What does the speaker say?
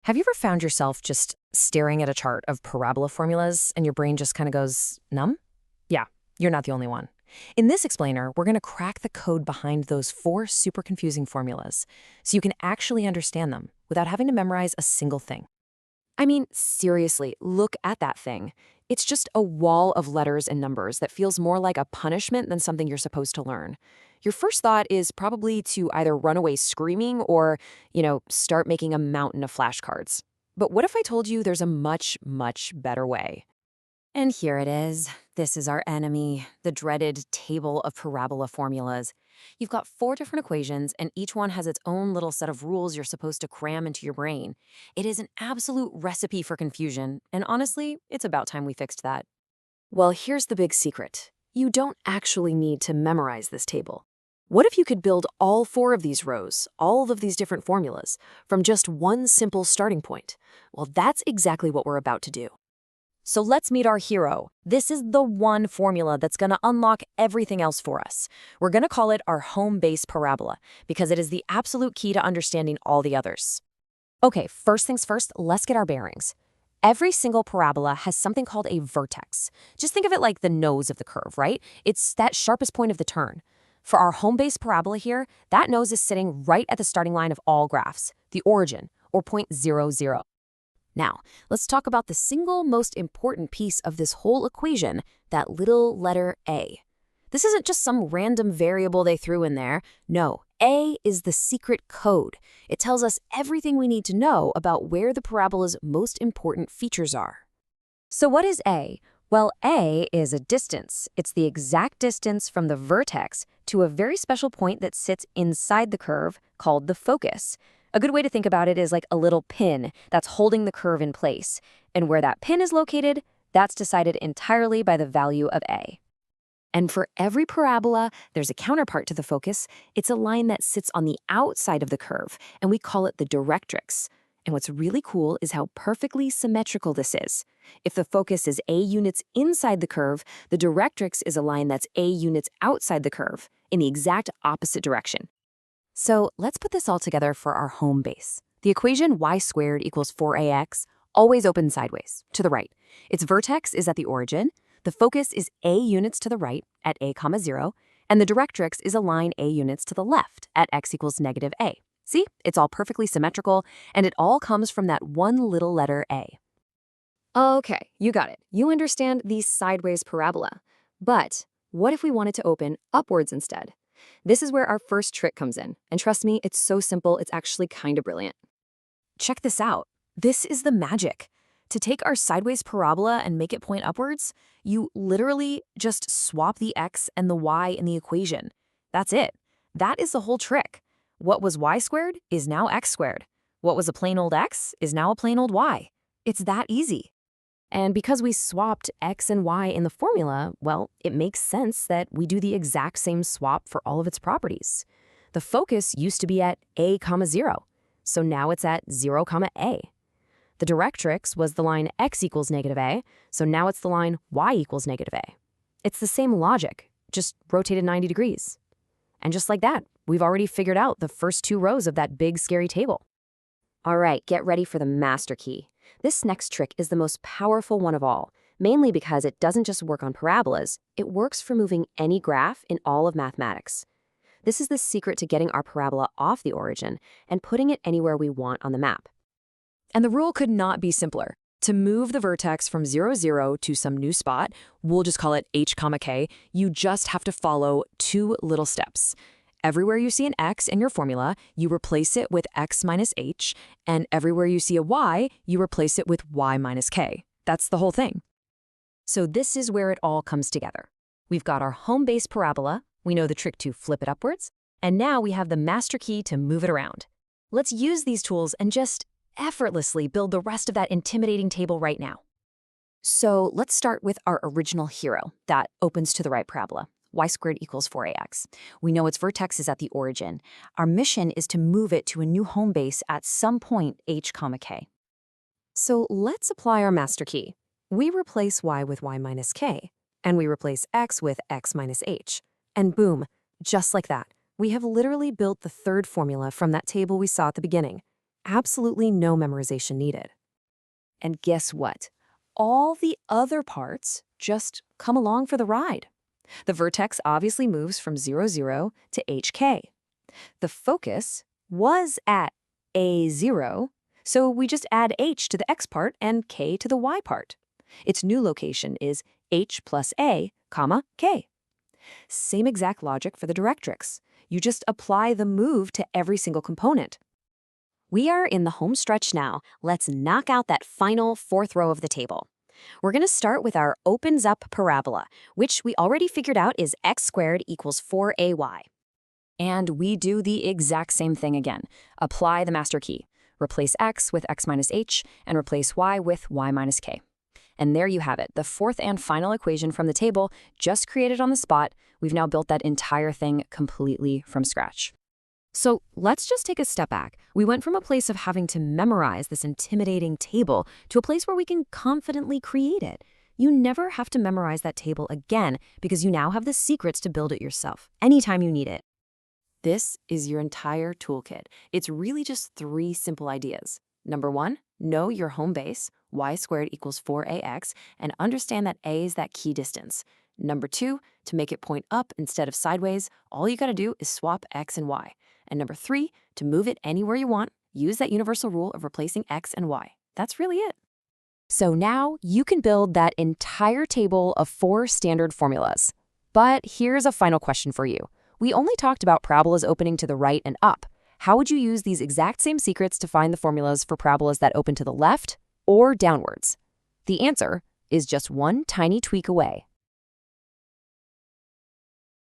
Have you ever found yourself just staring at a chart of parabola formulas and your brain just kind of goes numb? Yeah, you're not the only one. In this explainer, we're going to crack the code behind those four super confusing formulas so you can actually understand them without having to memorize a single thing. I mean, seriously, look at that thing. It's just a wall of letters and numbers that feels more like a punishment than something you're supposed to learn. Your first thought is probably to either run away screaming or, start making a mountain of flashcards. But what if I told you there's a much, much better way? And here it is. This is our enemy, the dreaded table of parabola formulas. You've got four different equations, and each one has its own little set of rules you're supposed to cram into your brain. It is an absolute recipe for confusion, and honestly, it's about time we fixed that. Well, here's the big secret. You don't actually need to memorize this table. What if you could build all four of these rows, all of these different formulas, from just one simple starting point? Well, that's exactly what we're about to do. So let's meet our hero. This is the one formula that's going to unlock everything else for us. We're going to call it our home base parabola because it is the absolute key to understanding all the others. Okay, first things first, let's get our bearings. Every single parabola has something called a vertex. Just think of it like the nose of the curve, right? It's that sharpest point of the turn. For our home base parabola here, that nose is sitting right at the starting line of all graphs, the origin, or point 0, 0. Now, let's talk about the single most important piece of this whole equation, that little letter a. This isn't just some random variable they threw in there. No, a is the secret code. It tells us everything we need to know about where the parabola's most important features are. So what is a? Well, a is a distance. It's the exact distance from the vertex to a very special point that sits inside the curve called the focus. A good way to think about it is like a little pin that's holding the curve in place. And where that pin is located, that's decided entirely by the value of a. And for every parabola, there's a counterpart to the focus. It's a line that sits on the outside of the curve, and we call it the directrix. And what's really cool is how perfectly symmetrical this is. If the focus is a units inside the curve, the directrix is a line that's a units outside the curve, in the exact opposite direction. So let's put this all together for our home base. The equation y squared equals 4ax always opens sideways, to the right. Its vertex is at the origin, the focus is a units to the right at a, 0, and the directrix is a line a units to the left at x equals negative a. See, it's all perfectly symmetrical, and it all comes from that one little letter a. Okay, you got it. You understand the sideways parabola. But what if we wanted to open upwards instead? This is where our first trick comes in. And trust me, it's so simple, it's actually kind of brilliant. Check this out. This is the magic. To take our sideways parabola and make it point upwards, you literally just swap the x and the y in the equation. That's it. That is the whole trick. What was y squared is now x squared. What was a plain old x is now a plain old y. It's that easy. And because we swapped x and y in the formula, well, it makes sense that we do the exact same swap for all of its properties. The focus used to be at a, 0, so now it's at 0, a. The directrix was the line x equals negative a, so now it's the line y equals negative a. It's the same logic, just rotated 90 degrees. And just like that, we've already figured out the first two rows of that big, scary table. All right, get ready for the master key. This next trick is the most powerful one of all, mainly because it doesn't just work on parabolas, it works for moving any graph in all of mathematics. This is the secret to getting our parabola off the origin and putting it anywhere we want on the map. And the rule could not be simpler. To move the vertex from 0, 0 to some new spot, we'll just call it h, k, you just have to follow two little steps. Everywhere you see an x in your formula, you replace it with x minus h, and everywhere you see a y, you replace it with y minus k. That's the whole thing. So this is where it all comes together. We've got our home base parabola, we know the trick to flip it upwards, and now we have the master key to move it around. Let's use these tools and just effortlessly build the rest of that intimidating table right now. So let's start with our original hero, that opens to the right parabola. Y squared equals 4ax. We know its vertex is at the origin. Our mission is to move it to a new home base at some point h, k. So let's apply our master key. We replace y with y minus k, and we replace x with x minus h. And boom, just like that, we have literally built the third formula from that table we saw at the beginning. Absolutely no memorization needed. And guess what? All the other parts just come along for the ride. The vertex obviously moves from 0, 0 to hk. The focus was at a0, so we just add h to the x part and k to the y part. Its new location is h plus a, comma, k. Same exact logic for the directrix. You just apply the move to every single component. We are in the home stretch now. Let's knock out that final fourth row of the table. We're going to start with our opens up parabola, which we already figured out is x squared equals 4ay. And we do the exact same thing again. Apply the master key. Replace x with x minus h, and replace y with y minus k. And there you have it, the fourth and final equation from the table, just created on the spot. We've now built that entire thing completely from scratch. So let's just take a step back. We went from a place of having to memorize this intimidating table to a place where we can confidently create it. You never have to memorize that table again because you now have the secrets to build it yourself, anytime you need it. This is your entire toolkit. It's really just 3 simple ideas. Number 1, know your home base, y squared equals 4ax, and understand that a is that key distance. Number 2, to make it point up instead of sideways, all you gotta do is swap x and y. And number 3, to move it anywhere you want, use that universal rule of replacing x and y. That's really it. So now you can build that entire table of 4 standard formulas. But here's a final question for you. We only talked about parabolas opening to the right and up. How would you use these exact same secrets to find the formulas for parabolas that open to the left or downwards? The answer is just one tiny tweak away.